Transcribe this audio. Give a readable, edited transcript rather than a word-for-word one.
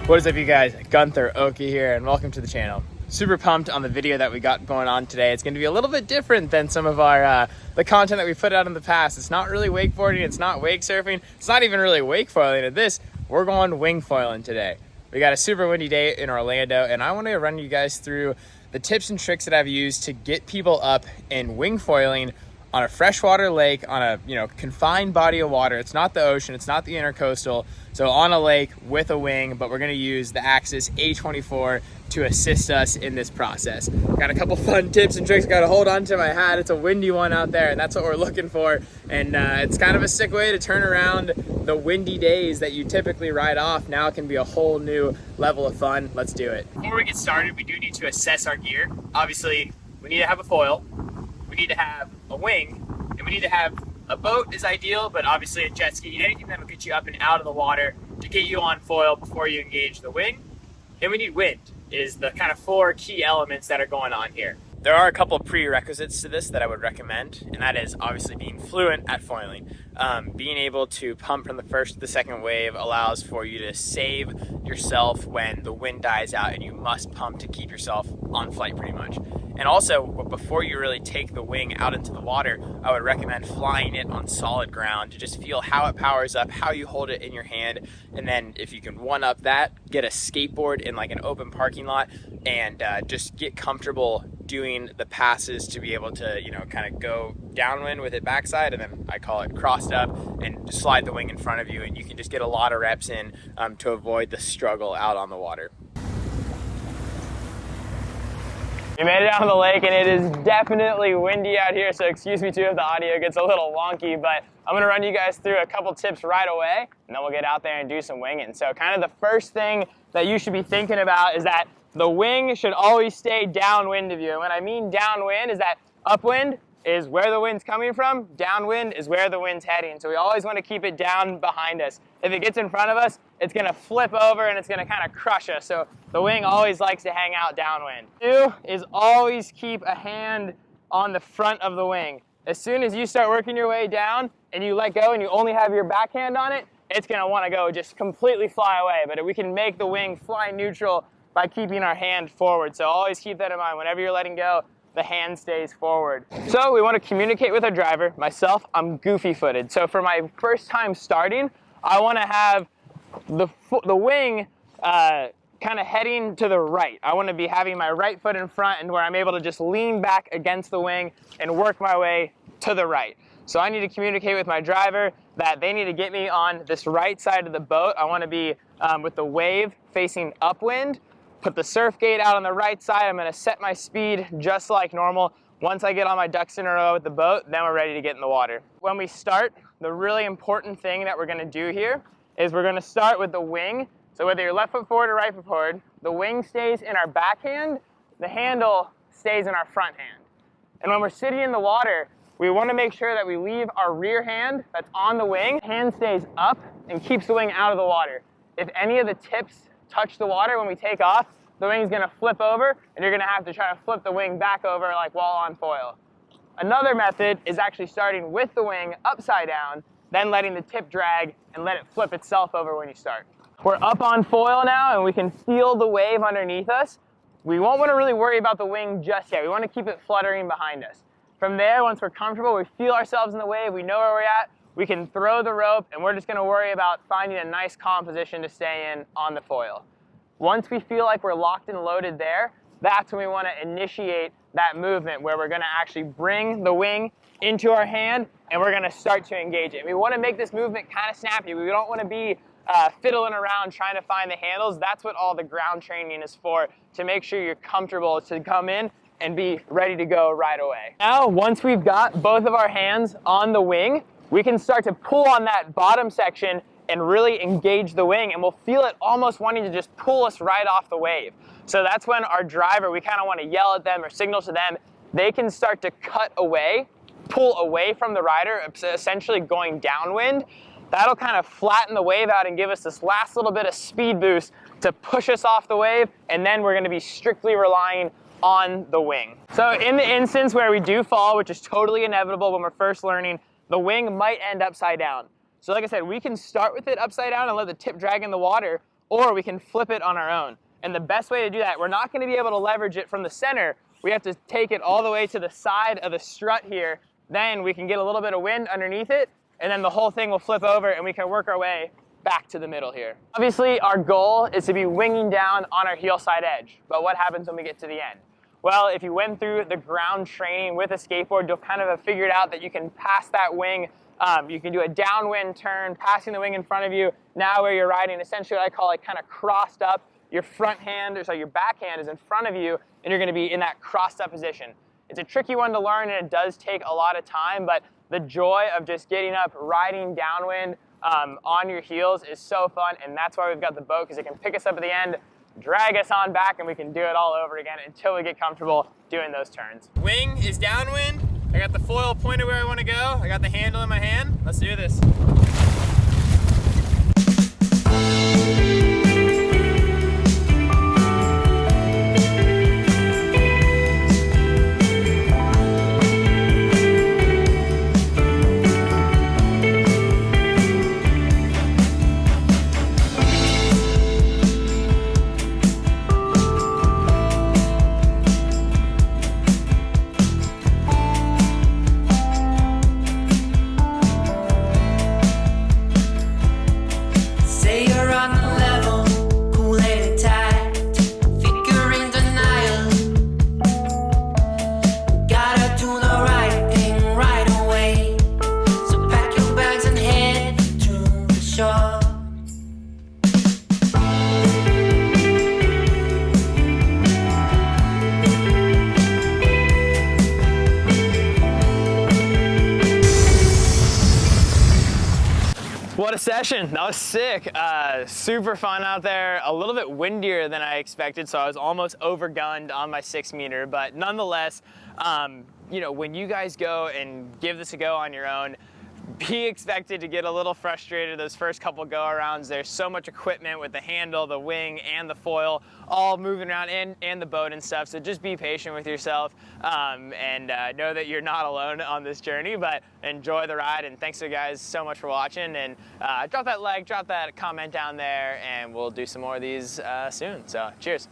What is up, you guys? Gunther Oki here, and welcome to the channel. Super pumped on the video that we got going on today. It's going to be a little bit different than some of our the content that we put out in the past. It's not really wakeboarding, it's not wake surfing, it's not even really wake foiling. At this, we're going wing foiling today. We got a super windy day in Orlando, and I want to run you guys through the tips and tricks that I've used to get people up in wing foiling on a freshwater lake, on a confined body of water. It's not the ocean, it's not the intercoastal. So on a lake with a wing, but we're gonna use the Axis A24 to assist us in this process. Got a couple fun tips and tricks. Got to hold on to my hat. It's a windy one out there, and that's what we're looking for. And it's kind of a sick way to turn around the windy days that you typically ride off. Now it can be a whole new level of fun. Let's do it. Before we get started, we do need to assess our gear. Obviously, we need to have a foil, we need to have a wing, and we need to have a boat is ideal, but obviously a jet ski, anything that will get you up and out of the water to get you on foil before you engage the wing. And we need wind, is the kind of four key elements that are going on here. There are a couple of prerequisites to this that I would recommend, and that is obviously being fluent at foiling. Being able to pump from the first to the second wave allows for you to save yourself when the wind dies out and you must pump to keep yourself on flight pretty much. And also, before you really take the wing out into the water, I would recommend flying it on solid ground to just feel how it powers up, how you hold it in your hand. And then if you can one up that, get a skateboard in like an open parking lot and just get comfortable doing the passes to be able to, kind of go downwind with it backside, and then I call it crossed up, and slide the wing in front of you, and you can just get a lot of reps in to avoid the struggle out on the water. We made it out on the lake, and it is definitely windy out here, so excuse me too if the audio gets a little wonky, but I'm gonna run you guys through a couple tips right away, and then we'll get out there and do some winging. So kind of the first thing that you should be thinking about is that the wing should always stay downwind of you. And when I mean downwind is that upwind is where the wind's coming from, downwind is where the wind's heading. So we always want to keep it down behind us. If it gets in front of us, it's going to flip over and it's going to kind of crush us. So the wing always likes to hang out downwind. Two is always keep a hand on the front of the wing. As soon as you start working your way down and you let go and you only have your backhand on it, it's going to want to go just completely fly away. But if we can make the wing fly neutral by keeping our hand forward. So always keep that in mind. Whenever you're letting go, the hand stays forward. So we want to communicate with our driver. Myself, I'm goofy footed. So for my first time starting, I want to have the wing kind of heading to the right. I want to be having my right foot in front and where I'm able to just lean back against the wing and work my way to the right. So I need to communicate with my driver that they need to get me on this right side of the boat. I want to be with the wave facing upwind. Put the surf gate out on the right side. I'm going to set my speed just like normal. Once I get all my ducks in a row with the boat, then we're ready to get in the water. When we start, the really important thing that we're going to do here is we're going to start with the wing. So whether you're left foot forward or right foot forward, the wing stays in our backhand, the handle stays in our front hand. And when we're sitting in the water, we want to make sure that we leave our rear hand that's on the wing, hand stays up and keeps the wing out of the water. If any of the tips touch the water when we take off, the wing's gonna flip over and you're gonna have to try to flip the wing back over like while on foil. Another method is actually starting with the wing upside down, then letting the tip drag and let it flip itself over when you start. We're up on foil now and we can feel the wave underneath us. We won't want to really worry about the wing just yet. We want to keep it fluttering behind us. From there, once we're comfortable, we feel ourselves in the wave, we know where we're at, we can throw the rope, and we're just going to worry about finding a nice calm position to stay in on the foil. Once we feel like we're locked and loaded there, that's when we want to initiate that movement where we're going to actually bring the wing into our hand and we're going to start to engage it. We want to make this movement kind of snappy. We don't want to be fiddling around trying to find the handles. That's what all the ground training is for, to make sure you're comfortable to come in and be ready to go right away. Now, once we've got both of our hands on the wing, we can start to pull on that bottom section and really engage the wing, and we'll feel it almost wanting to just pull us right off the wave. So that's when our driver, we kind of want to yell at them or signal to them. They can start to cut away, pull away from the rider, essentially going downwind. That'll kind of flatten the wave out and give us this last little bit of speed boost to push us off the wave, and then we're going to be strictly relying on the wing. So in the instance where we do fall, which is totally inevitable when we're first learning, the wing might end upside down. So like I said, we can start with it upside down and let the tip drag in the water, or we can flip it on our own. And the best way to do that, we're not going to be able to leverage it from the center. We have to take it all the way to the side of the strut here. Then we can get a little bit of wind underneath it, and then the whole thing will flip over and we can work our way back to the middle here. Obviously, our goal is to be winging down on our heel side edge, but what happens when we get to the end? Well, if you went through the ground training with a skateboard, you'll kind of have figured out that you can pass that wing. You can do a downwind turn, passing the wing in front of you. Now where you're riding, essentially what I call like kind of crossed up. Your front hand, or so your back hand is in front of you, and you're going to be in that crossed up position. It's a tricky one to learn, and it does take a lot of time, but the joy of just getting up, riding downwind on your heels is so fun, and that's why we've got the boat, because it can pick us up at the end, drag us on back, and we can do it all over again until we get comfortable doing those turns. Wing is downwind. I got the foil pointed where I want to go. I got the handle in my hand. Let's do this. What a session. That was sick. Super fun out there. A little bit windier than I expected, so I was almost overgunned on my 6 meter, but nonetheless, you know, when you guys go and give this a go on your own, be expected to get a little frustrated those first couple go-arounds. There's so much equipment with the handle, the wing, and the foil all moving around, and the boat and stuff, so just be patient with yourself and know that you're not alone on this journey, but enjoy the ride, and thanks you guys so much for watching, and drop that like, drop that comment down there, and we'll do some more of these soon, so cheers.